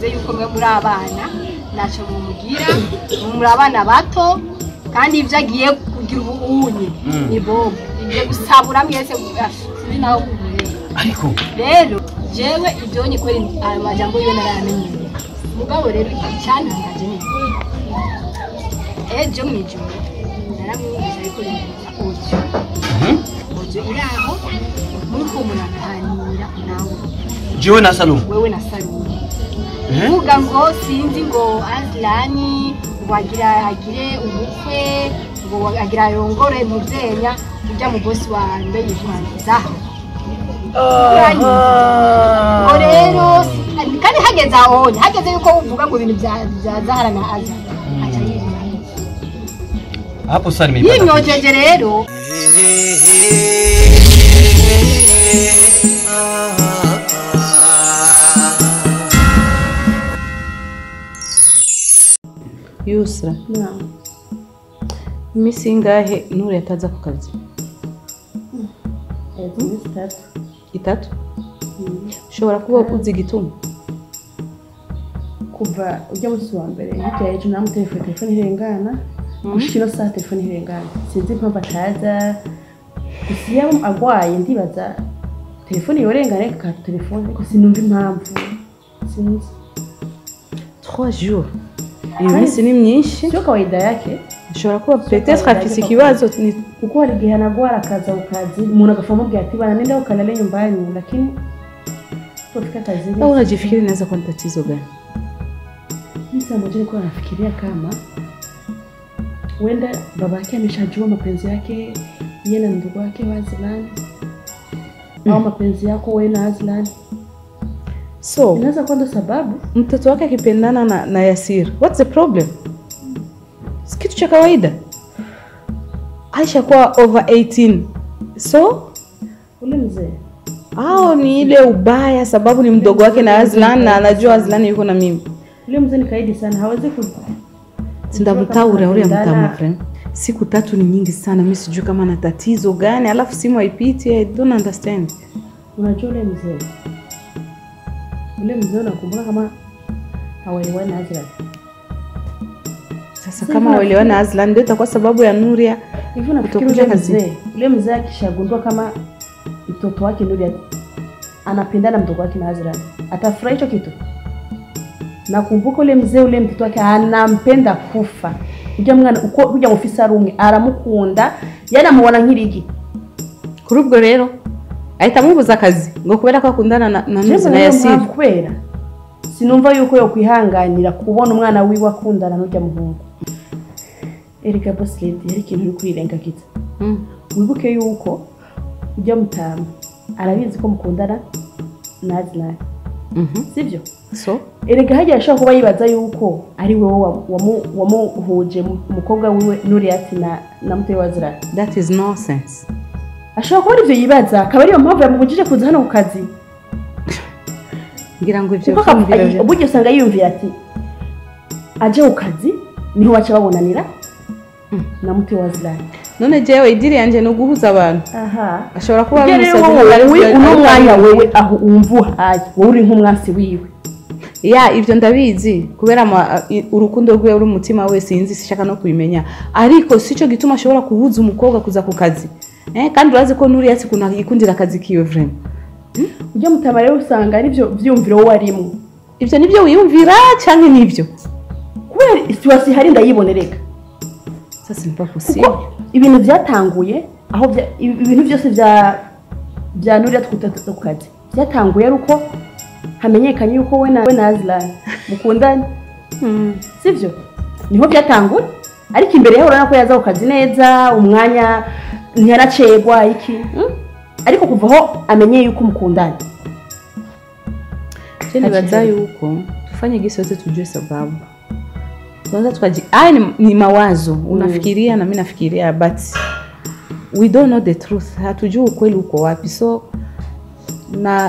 yavuze yuko mwe muri abana naco mumugira muri abana bato kandi ivyo agiye kugira ubunye ni bobo ivyo gusabura mwese sinzi naho kuvuye ariko rero jewe ivyo nyikora amajambo yo naramenye mugabo rero icyantangaje ni ejo mwijoro naramwumvise ariko ujo iraho nuko muraganira nawe jewe na Salum wewe na Salum vuga ngo sinzi ngo Azlani ngo agire ubukwe ngo agira yongore muzenya ujya mu boss wanjye yitwanza ngo rero kandi hageze yuko uvuga ngo ibintu bya Zahara na Aza acha hapo sasa yinyojeje rero Yusra imisi ingahe Nure yataza ku kazi? Itatu. Ushobora kuba uzi igituma kuva ujya musi wa mbere yitwaye ejo namu telefone irengana ushiro saa telefone irengana sinzi impamvu ataza gusiya agwaye ndibaza telefone yorengane ka telefone ko sinumva impamvu sinzi 3 jours. Iyo misi ni myinshi sio kawaida yake. Ushobora kuba peut-être afise ikibazo kuko hari gihe anagwara akaza ukazi umuntu agafama bya ati bana nenda ukalala nyumbani lakini tofika kazini. Au unajifikiri inaweza kuwa tatizo gani? Nisa moja nilikuwa nafikiria kama wenda baba yake ameshajua mapenzi yake yeye na ndugu wake wa Azlani au mapenzi yako wewe na Azlani. So inaweza kuwa ndo sababu mtoto wake akipendana na Yasir. What's the problem? Kitu cha kawaida. Aisha kwa over 18. So ule mzee ni ile ubaya sababu ni mdogo wake na Azlan na anajua Azlan yuko na mimi. Ule mzee ni kaidi sana, hawezi ku Sindamtaura ule mtama friend. Siku 3 ni nyingi sana, mimi sijui kama ana tatizo gani, alafu simu haipiti. I don't understand. Unajua ule mzee unakumbuka kama hawaelewani na Azlan. Sasa kama hawaelewani na Azlan ndio itakuwa sababu ya Nuria hivyo nafikiria kazi. Ule mzee akishagundua kama mtoto wake Nuria anapendana mtoto wake na Azlan, atafurahi hicho kitu. Nakumbuka ule mzee ule mtoto wake anampenda kufa. Kuja ofisa rumwe aramukunda yanamubona nkirigi. Kuri ubwo rero ahita mubuza akazi ngo kubera ko akundana na Nuzi na Yasir. Kubera sinumva yuko yo kwihanganira kubona umwana wiwe akundana n'ujya muhungu. Erika boss lady yari kintu uri kwirenga kita. Wibuke yuko ujya mutama arabizi ko mukundana na Azlan. Sivyo? So erega hajya ashaka kuba yibaza yuko ari wewe wamuhuje umukobwa wiwe Nuriyati na mutwe wa Azlan. That is nonsense. Ashaka kuba ivyo yibaza akaba ari yo mpamvu yamubujije kuza hano ku kazi. Ngira ngo ivyo byumvira ubujye usanga yiyumviye ati aje ku kazi niho wacha babonanira na mutwe wa Azlan. None jewe idiri yanje no guhuza abantu. Ashobora kuba ari umusazi uno mwanya wewe aho umvuhaye wowe uri nk'umwasi wiwe. Ivyo ndabizi kubera urukundo rwe uri umutima we sinzi sishaka no kubimenya, ariko sico gituma ashobora kuhuza umukobwa kuza ku kazi. Kandi urazi ko Nuri yati kuna yikundira akazi kiwe vrem. Ujya mutama rero usanga ari byo vyumviro wo arimo. Ivyo nivyo wiyumvira canke nivyo? Kubera situation hari ndayibonereka. Sasa ni pas possible. Ibintu byatanguye aho ibintu byose bya Nuri yatwutatu ku kazi. Byatanguye ruko hamenyekanye yuko we na Azlan mukundana. Sivyo? Niho byatanguye. Ariko imbere yaho urana ko yaza ku kazi neza, umwanya ntiyaracegwa iki. Ariko kuvaho amenye yuko mukundana. Cheni baza yuko tufanye gisote tujue sababu. Tuanza tukaji ni mawazo unafikiria na mimi nafikiria but we don't know the truth. Hatujui ukweli uko wapi. So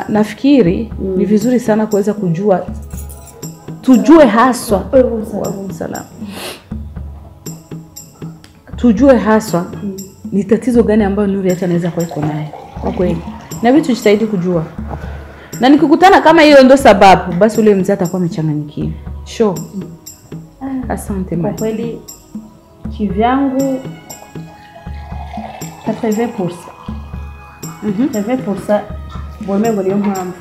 nafikiri ni vizuri sana kuweza kujua tujue haswa salama. Tujue haswa ni tatizo gani ambayo Nuri anaweza kuwa iko nayo. Kwa kweli. Na vitu tujitahidi kujua. Na nikikutana kama hiyo ndo sababu, basi ule mzee atakuwa amechanganyikiwa. Sure. Asante Kwa mama. kweli kivyangu 80%. 80% bomengo niyo mpamvu.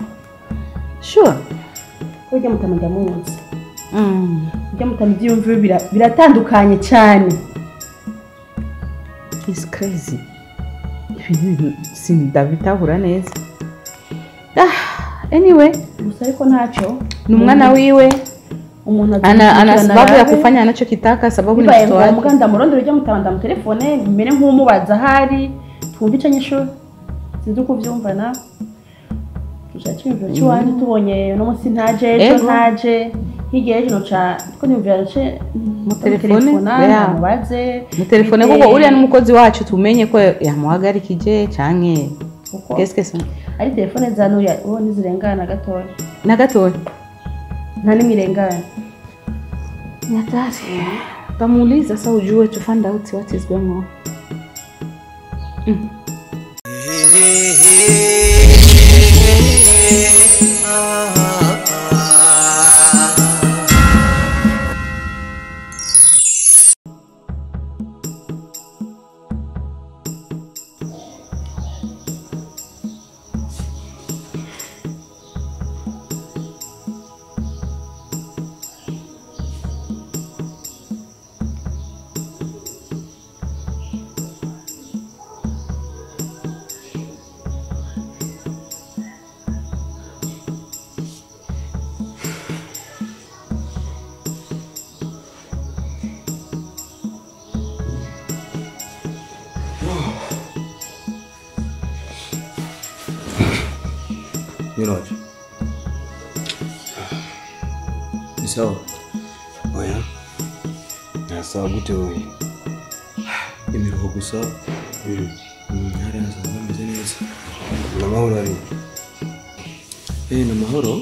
Sure. Ujya mutamanda munsi. Ujya mutamuvyumvira biratandukanye cyane. It's crazy. Ibintu sindabitahura neza. Anyway, Gusa ariko ntacyo. Ni umwana wiwe. Umuntu ana sababu ya kufanya anachokitaka, sababu ni mtoto wake. Muganda murondero ujya mutamanda mu telefone mbere nk'umubaza hari twumva icanyisho. Sinzi uko vyumva na. Tushakimvyo cyane tubonye no munsi ntaje ejo ntaje. Higeje no cha ko nimvira ce mu telefone mubaze mu telefone kuko uriya n'umukozi wacu tumenye ko yamuhagarikije canke qu'est-ce que c'est ari telefone za nuya uwo nizirengana gatoya na gatoya nta nimirengana nyatasi tamuuliza sasa ujue to find out what is going on. Miroje. Ni sawa? Oya. Na sawa gute wewe? Imiruho gusa. Hari nazo bameze neza. Na mahoro ari. Na mahoro?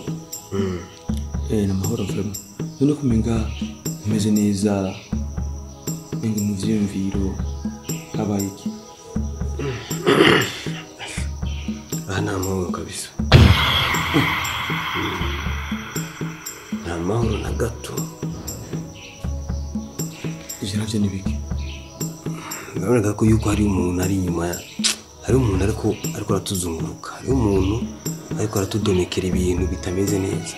Na mahoro vraiment. None kumenga umeze neza. Menga mu vyumviro habaye iki? Ana mahoro kabisa. Na mahoro na gato. Ivyo nibiki? Ndabona ko yuko hari umuntu ari inyuma ya. Hari umuntu ariko aratuzunguruka. Hari umuntu ariko aratudomekera ibintu bitameze neza.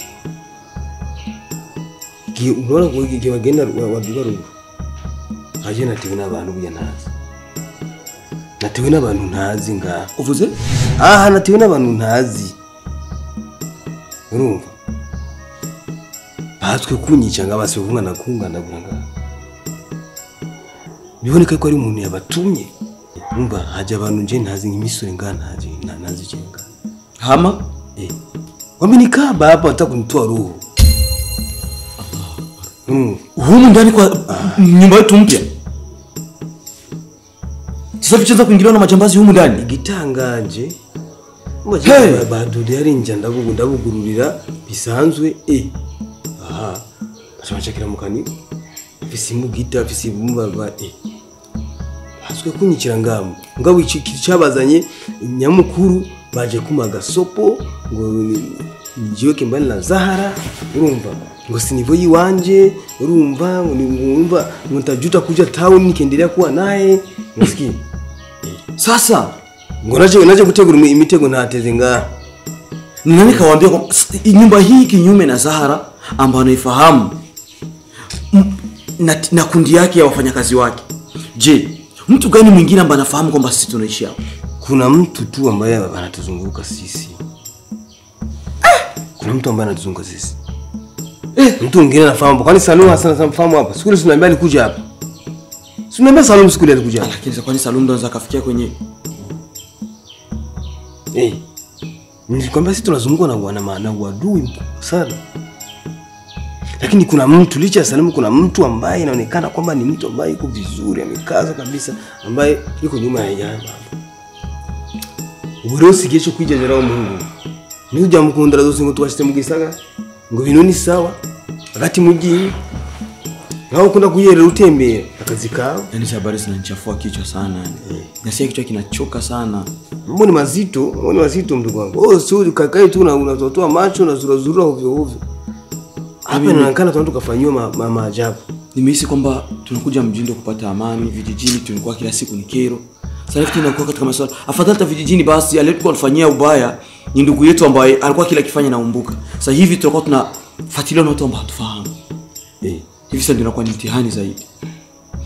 Ubona ko igihe bagenda wadugaruka. Haje natewe n'abantu buya ntazi. Natewe n'abantu ntazi nga. Uvuze? Natewe n'abantu ntazi. Urumva? Batswe kunyica nga base kungana buranga. Biboneka ko ari umuntu yabatumye. Urumva haje abantu nje ntazi nk'imisore nga ntazi cenga. Hama? Wamenika baba atakunitoa roho. Humu ndani kwa nyumba yetu mpya. Sasa vicheza kuingiliwa na majambazi humu ndani. Igitangaje. Mwaje badude ari nja ndabugururira bisanzwe Ashobora mukani. Fisimu gita fisimu baba Haswe kunyikira ngabo iki cyabazanye nyamukuru baje kumaga sopo ngo njiwe kimbali na Zahara urumva ngo sinivo yiwanje urumva ngo nimumva mutajuta kuja town nikendelea kuwa naye msikini. Sasa ngo naje gutegura imitego ntateze nga. Nani kawaambia kwa nyumba hii kinyume na Zahara ambayo anaifahamu na kundi yake ya wafanyakazi wake. Je, mtu gani mwingine ambaye anafahamu kwamba sisi tunaishi hapa? Kuna mtu tu ambaye anatuzunguka sisi. Kuna mtu ambaye anatuzunguka sisi. Mtu mwingine anafahamu. Kwani Salum Hassan anafahamu hapa? Siku ile tunaambia alikuja hapa. Tunaambia Salum siku ile alikuja hapa. Lakini kwani Salum ndo anaweza kafikia kwenye nilikwambia sisi tunazungukwa na wadui sana. Lakini kuna mtu licha ya Salum kuna mtu ambaye inaonekana kwamba ni mtu ambaye yuko vizuri amekaza kabisa ambaye yuko nyuma ya jambo. Uburosi gicho kwijajera Mungu. Ni ujya mukundira zose ngo twashite mu gisaga ngo binoni sawa hagati mu gihe Ngao kuna kuyere utembea akazi kao. Yaani habari zinanichafua kichwa sana yani. Nasikia kichwa kinachoka sana. Mambo ni mazito ndugu wangu. Oh, sio kakae tu na unatotoa macho na zura ovyo ovyo. Hapa inaonekana tunataka kufanywa maajabu. Nimehisi kwamba tunakuja mjini kupata amani, vijijini tulikuwa kila siku ni kero. Sasa hivi tunakuwa katika masuala. Afadhali ta vijijini basi aliyekuwa anafanyia ubaya ni ndugu yetu ambaye alikuwa kila kifanya na umbuka. Sasa hivi tutakuwa tunafuatilia na watu ambao hatufahamu. Hivi sasa ndio inakuwa ni mtihani zaidi.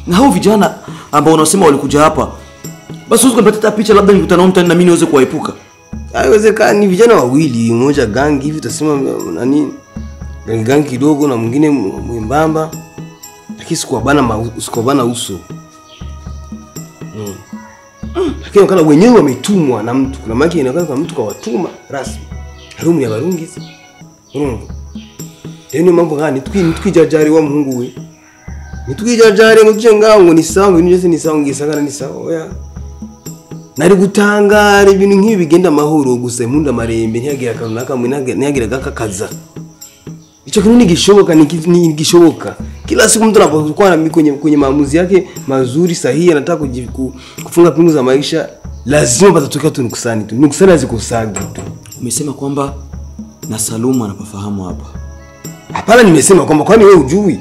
Na hao vijana ambao unasema walikuja hapa, basi usiku nipata picha labda nikutana nao mtani na mimi niweze kuwaepuka. Haiwezekani, ni vijana wawili, mmoja gangi hivi utasema nani? Gangi kidogo na mwingine mwembamba. Lakini sikubana uso. Lakini kana wenyewe wametumwa na mtu. Kuna maki inaonekana kama mtu kawatuma rasmi. Harumu ya barungi. Ndio mambo gani? Tukijajari wa Mungu we. Nitukijajari ngo ngo ni sawa, ni sawa ngisangana ni sawa. Oya. Nari gutangara ibintu nk'ibi bigenda mahoro gusa imunda marembe ntiyagira kanaka ntiyagira gakakaza. Icho kintu ni gishoboka. Kila siku mtu anapokuwa na kwenye maamuzi yake mazuri sahihi anataka kufunga pingu za maisha, lazima patatokea tu nukusani tu. Nukusani hazikusagi tu. Umesema kwamba na Salumu anapafahamu hapa. Hapana, nimesema kwamba kwani wewe hujui?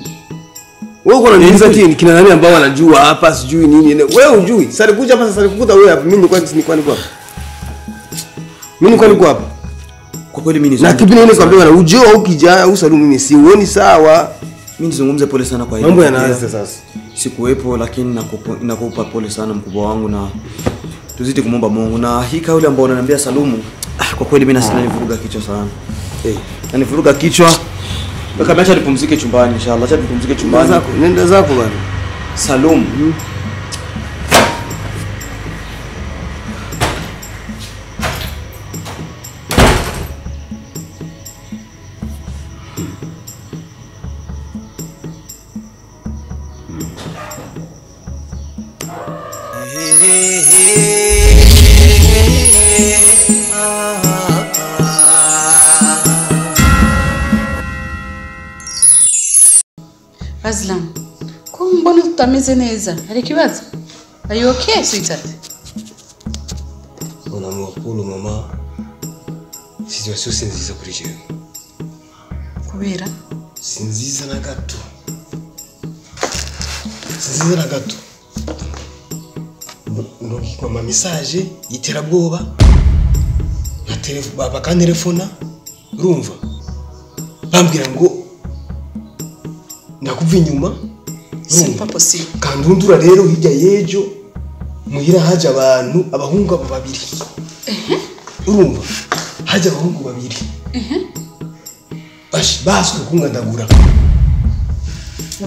Wewe uko unaniuliza ati kina nani ambao wanajua hapa sijui nini? Wewe hujui? Sasa kuja hapa sasa kukuta wewe hapa. Mimi niko hapa. Mimi niko hapa. Kwa kweli mimi na kipi nini kwambia bwana ujio au kijana au Salumu mimi sioni sawa. Mimi nizungumze pole sana kwa hili. Mambo yanaanza sasa. Sikuwepo lakini nakupa pole sana mkubwa wangu na tuzidi kumomba Mungu. Na hii kauli ambayo unaniambia Salumu, kwa kweli mimi nanivuruga kichwa sana. Nanivuruga kichwa. Kama acha nipumzike chumbani inshallah. Acha nipumzike chumbani. Nenda zako bwana. Salumu. Azlan, ko mbona utameze neza? Hari kibazo? Are you okay, sweetheart? Ona mwakulu mama. Situation sinziza kuri jewe. Kubera? Sinziza na gato. Sinziza na gato. Ndokikwa ma message y'iterabwoba. Na baba kantelefona. Urumva? Bambwira ngo nakuva inyuma. C'est pas possible. Kandundura rero hirya yejo muhira haje abantu abahungu babiri. Urumva? Haje abahungu babiri. Baswe kungandagura.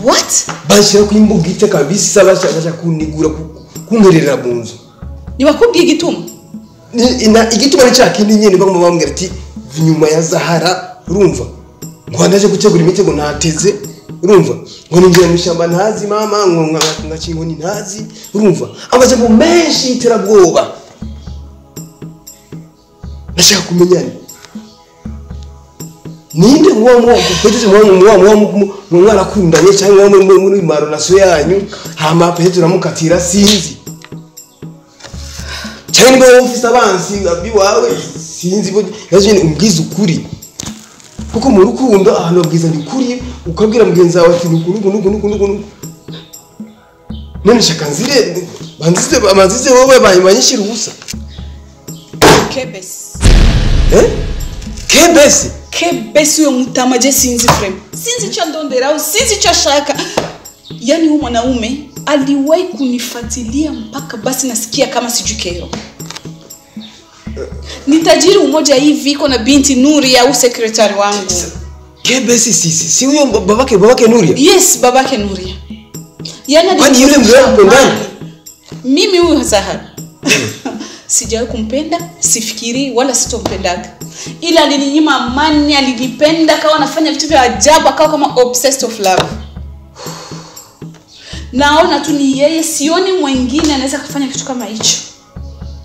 What? Bashira kwimbuga ite kabisa bashaka kunigura kungerera munzu. Nibakubwiye igituma? Igituma ni cyakindi nyene bagomba bambwira ati nyuma ya Zahara. Urumva? Ngo ndaje gutegura imitego nateze. Urumva? Ngo ninjira mwishamba ntazi mama ngo ngacingo ni ntazi. Urumva? Abaje mu menshi iterabwoba. Nashaka kumenyana. Ninde ngo kupejeje mu mwana kundanye cyangwa muri maro naso yanyu hama peje ramukatira sinzi. Cyane niba office abansi abiwawe sinzi bo yaje umbwiza ukuri. Kuko mu rukundo ahantu abwiza ni kuri ukabwira mugenzi wawe ati nuko none shaka nzire banzize wowe banyishira ubusa. Kebes. Kebes. Kebes yo mutamaje sinzi frame. Sinzi cha ndondera au sinzi cha shaka. Yaani huyu mwanaume aliwahi kunifuatilia mpaka basi nasikia kama sijukero. Ni tajiri mmoja hivi iko na binti Nuria au secretary wangu. Kebesi si huyo babake Nuria? Yes, babake Nuria. Yaani kwani yule mrembo ndani? Mimi huyu Zahara. Sijawahi kumpenda, sifikiri wala sitompendaga. Ila alininyima amani, alinipenda akawa anafanya vitu vya ajabu, akawa kama obsessed of love. Naona tu ni yeye, sioni mwingine anaweza kufanya kitu kama hicho.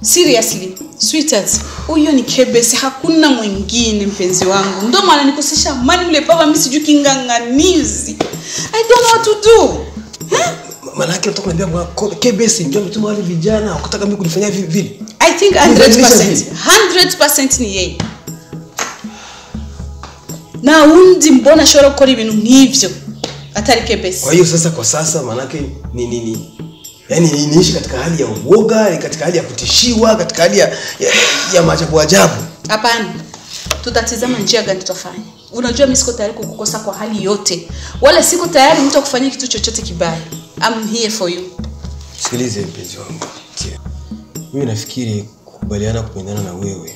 Seriously, sweetheart, huyo ni Kebesi, hakuna mwingine mpenzi wangu. Ndio maana nikosesha amani yule baba, mimi sijui kinganganizi. I don't know what to do. Maana yake unataka kuniambia kwa KBS ndio mtuma wale vijana ukataka mimi kunifanyia vile? I think 100% ni yeye. Na undi mbona shora gukora ibintu nk'ivyo atari KBS. Kwa hiyo sasa kwa sasa maana yake ni yani niishi katika hali ya uoga, katika hali ya kutishiwa, katika hali ya maajabu ajabu. Hapana. Tutatizama njia gani tutafanya. Unajua mimi siko tayari kukukosa kwa hali yote. Wala siko tayari mtu akufanyia kitu chochote kibaya. I'm here for you. Sikilize mpenzi wangu. Mimi nafikiri kukubaliana kupendana na wewe.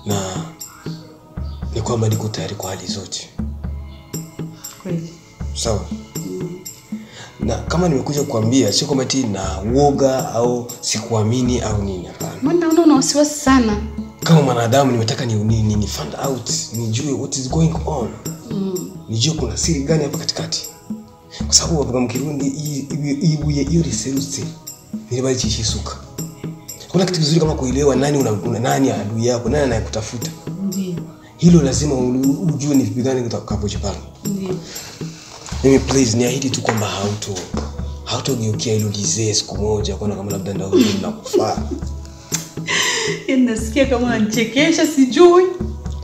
Na ni kwamba niko tayari kwa hali zote. Kweli. Sawa. Na kama nimekuja kukuambia sio kwamba eti na uoga au sikuamini au nini, hapana. Mbona unaona wasiwasi sana? Kama mwanadamu nimetaka ni find out, nijue what is going on. Nijue kuna siri gani hapa katikati. Kwa sababu wavuga mkirundi hiyo research nilibali chishisuka. Kuna kitu kizuri kama kuelewa nani nani adui yako, nani anayekutafuta. Ndiyo. Hilo lazima ujue ni vipi gani utakapojipanga. Ndiyo. Mimi please niahidi tu kwamba hautogeukia hilo disease siku moja kwa kama labda ndio nakufaa. Nasikia kama unanichekesha sijui.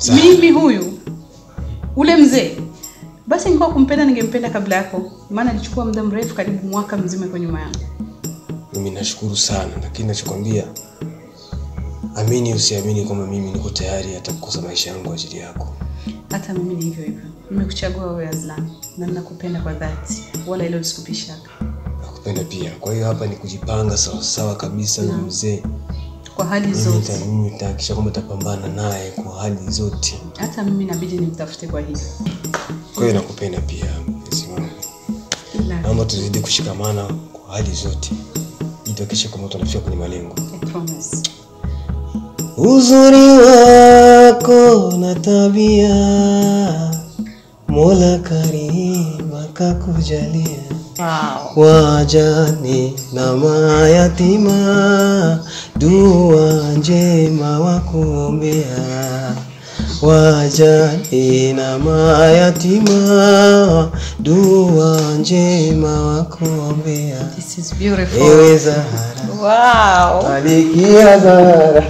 Mimi huyu ule mzee. Basi ningekuwa kumpenda ningempenda kabla yako. Maana nilichukua muda mrefu karibu mwaka mzima kwa nyuma yangu. Mimi nashukuru sana, lakini nachokwambia amini usiamini kwamba mimi niko tayari hata kukosa maisha yangu kwa ajili yako. Hata mimi ni hivyo hivyo. Nimekuchagua wewe Azlan na ninakupenda kwa dhati. Wala hilo lisikupishaka. Nakupenda pia. Kwa hiyo hapa ni kujipanga sawa kabisa na mzee. Kwa hali zote. Mimi nitahakikisha kwamba tutapambana naye kwa hali zote. Hata mimi inabidi nimtafute kwa hilo. Kwa hiyo nakupenda pia mpenzi wangu. Naomba tuzidi kushikamana kwa hali zote. Itahakikisha kwamba tunafika kwenye malengo. I promise. Uzuri wako na tabia Mola Karima kakujalia. Wow. Wajane na mayatima dua njema wakuombea. Wajane na mayatima dua njema wakuombea. This is beautiful. Ewe Zahara. Wow. Alikia Zahara.